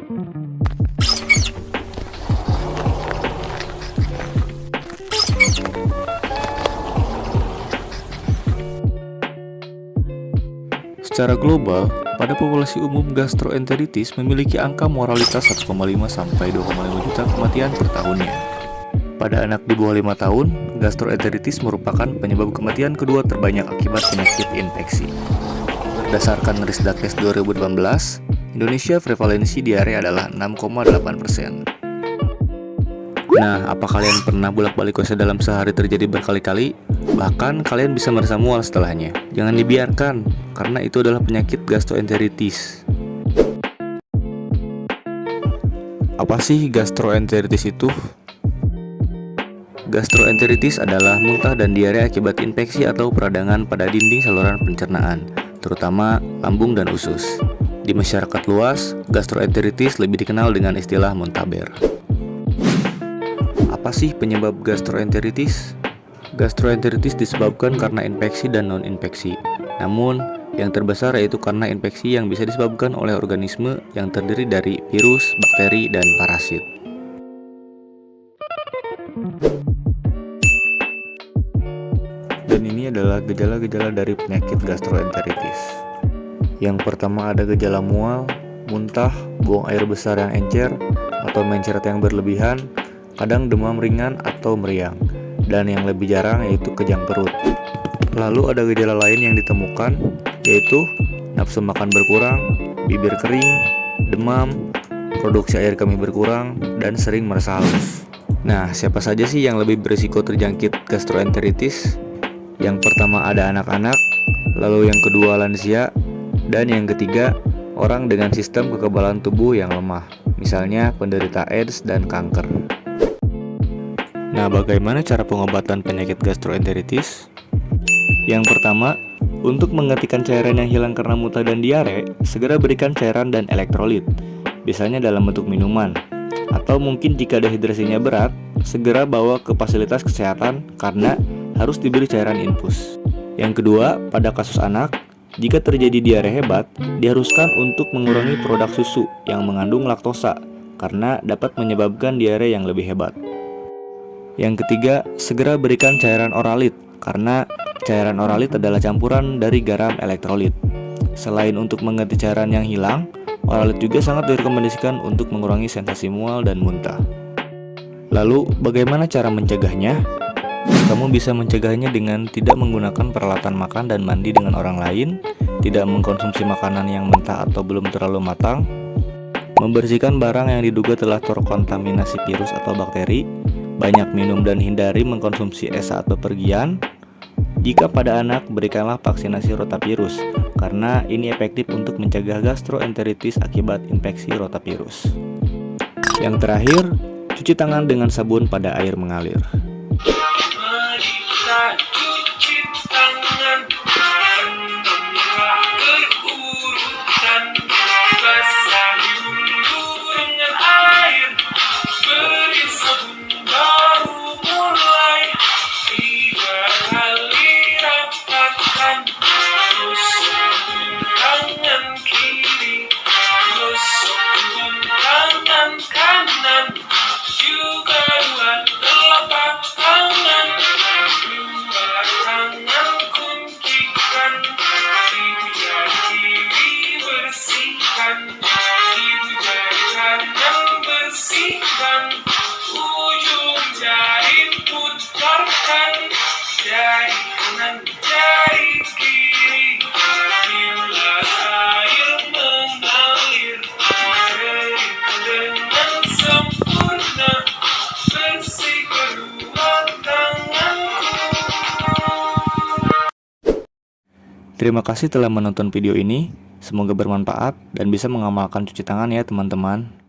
Secara global, pada populasi umum gastroenteritis memiliki angka mortalitas 1,5 sampai 2,5 juta kematian per tahunnya. Pada anak di bawah 5 tahun, gastroenteritis merupakan penyebab kematian kedua terbanyak akibat penyakit infeksi. Berdasarkan Risdakes 2018, Indonesia prevalensi diare adalah 6,8%. Nah, apa kalian pernah bolak-balik WC dalam sehari terjadi berkali-kali? Bahkan kalian bisa merasa mual setelahnya. Jangan dibiarkan, karena itu adalah penyakit gastroenteritis. Apa sih gastroenteritis itu? Gastroenteritis adalah muntah dan diare akibat infeksi atau peradangan pada dinding saluran pencernaan, terutama lambung dan usus. Di masyarakat luas, gastroenteritis lebih dikenal dengan istilah muntaber. Apa sih penyebab gastroenteritis? Gastroenteritis disebabkan karena infeksi dan non-infeksi. Namun, yang terbesar yaitu karena infeksi yang bisa disebabkan oleh organisme yang terdiri dari virus, bakteri, dan parasit. Dan ini adalah gejala-gejala dari penyakit gastroenteritis. Yang pertama ada gejala mual, muntah, buang air besar yang encer, atau mencret yang berlebihan, kadang demam ringan atau meriang, dan yang lebih jarang yaitu kejang perut. Lalu ada gejala lain yang ditemukan, yaitu nafsu makan berkurang, bibir kering, demam, produksi air kemih berkurang, dan sering merasa haus. Nah, siapa saja sih yang lebih berisiko terjangkit gastroenteritis? Yang pertama ada anak-anak, lalu yang kedua lansia, dan yang ketiga orang dengan sistem kekebalan tubuh yang lemah, misalnya penderita AIDS dan kanker. Nah, bagaimana cara pengobatan penyakit gastroenteritis? Yang pertama, untuk menghentikan cairan yang hilang karena muntah dan diare, segera berikan cairan dan elektrolit, biasanya dalam bentuk minuman. Atau mungkin jika dehidrasinya berat, segera bawa ke fasilitas kesehatan karena harus diberi cairan infus. Yang kedua, pada kasus anak, jika terjadi diare hebat, diharuskan untuk mengurangi produk susu yang mengandung laktosa karena dapat menyebabkan diare yang lebih hebat. Yang ketiga, segera berikan cairan oralit karena cairan oralit adalah campuran dari garam elektrolit. Selain untuk mengganti cairan yang hilang, oralit juga sangat direkomendasikan untuk mengurangi sensasi mual dan muntah. Lalu, bagaimana cara mencegahnya? Kamu bisa mencegahnya dengan tidak menggunakan peralatan makan dan mandi dengan orang lain, tidak mengkonsumsi makanan yang mentah atau belum terlalu matang, membersihkan barang yang diduga telah terkontaminasi virus atau bakteri, banyak minum dan hindari mengkonsumsi es saat bepergian. Jika pada anak, berikanlah vaksinasi rotavirus, karena ini efektif untuk mencegah gastroenteritis akibat infeksi rotavirus. Yang terakhir, cuci tangan dengan sabun pada air mengalir. Ujung jari putarkan dari kanan jari kiri, bila air mengalir dengan sempurna, bersih kedua tanganku. Terima kasih telah menonton video ini. Semoga bermanfaat dan bisa mengamalkan cuci tangan ya teman-teman.